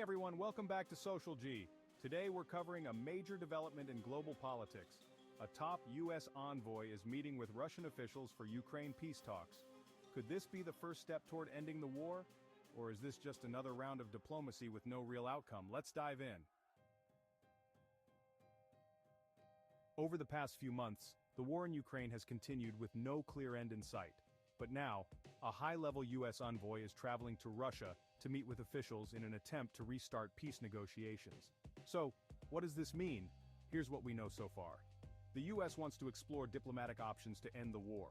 Hey everyone, welcome back to Social G. Today we're covering a major development in global politics. A top US envoy is meeting with Russian officials for Ukraine peace talks. Could this be the first step toward ending the war? Or is this just another round of diplomacy with no real outcome? Let's dive in. Over the past few months, the war in Ukraine has continued with no clear end in sight. But now, a high-level US envoy is traveling to Russia to meet with officials in an attempt to restart peace negotiations. So, what does this mean? Here's what we know so far. The US wants to explore diplomatic options to end the war.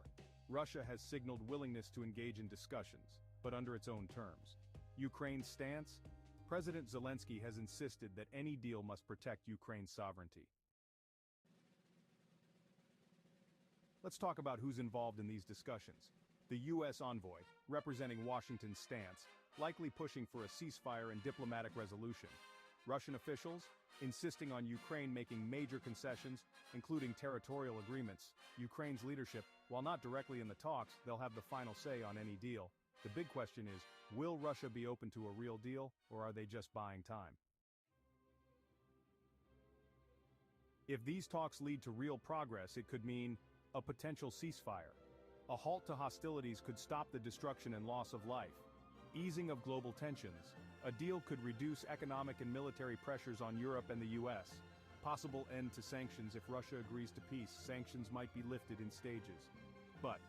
Russia has signaled willingness to engage in discussions, but under its own terms. Ukraine's stance? President Zelensky has insisted that any deal must protect Ukraine's sovereignty. Let's talk about who's involved in these discussions. The US envoy, representing Washington's stance, likely pushing for a ceasefire and diplomatic resolution. Russian officials, insisting on Ukraine making major concessions, including territorial agreements. Ukraine's leadership, while not directly in the talks, they'll have the final say on any deal. The big question is, will Russia be open to a real deal, or are they just buying time? If these talks lead to real progress, it could mean a potential ceasefire. A halt to hostilities could stop the destruction and loss of life. Easing of global tensions. A deal could reduce economic and military pressures on Europe and the US. Possible end to sanctions if Russia agrees to peace. Sanctions might be lifted in stages. But,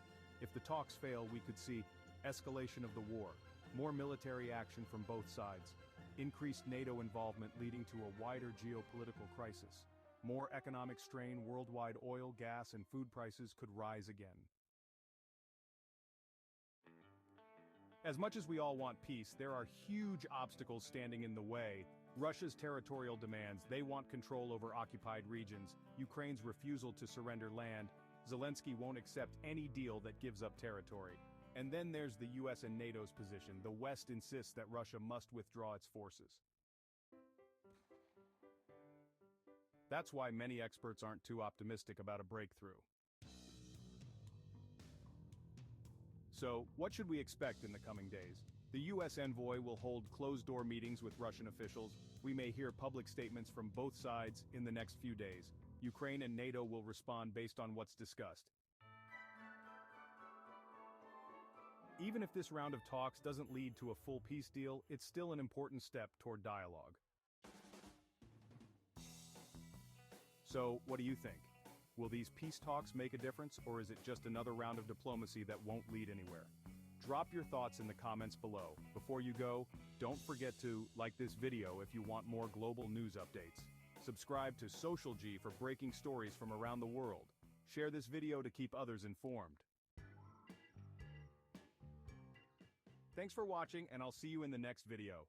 if the talks fail, we could see escalation of the war, more military action from both sides, increased NATO involvement leading to a wider geopolitical crisis. More economic strain, worldwide oil, gas, and food prices could rise again. As much as we all want peace, there are huge obstacles standing in the way. Russia's territorial demands, they want control over occupied regions. Ukraine's refusal to surrender land. Zelensky won't accept any deal that gives up territory. And then there's the US and NATO's position. The West insists that Russia must withdraw its forces. That's why many experts aren't too optimistic about a breakthrough. So, what should we expect in the coming days? The US envoy will hold closed-door meetings with Russian officials. We may hear public statements from both sides in the next few days. Ukraine and NATO will respond based on what's discussed. Even if this round of talks doesn't lead to a full peace deal, it's still an important step toward dialogue. So, what do you think? Will these peace talks make a difference, or is it just another round of diplomacy that won't lead anywhere? Drop your thoughts in the comments below. Before you go, don't forget to like this video if you want more global news updates. Subscribe to Social G for breaking stories from around the world. Share this video to keep others informed. Thanks for watching, and I'll see you in the next video.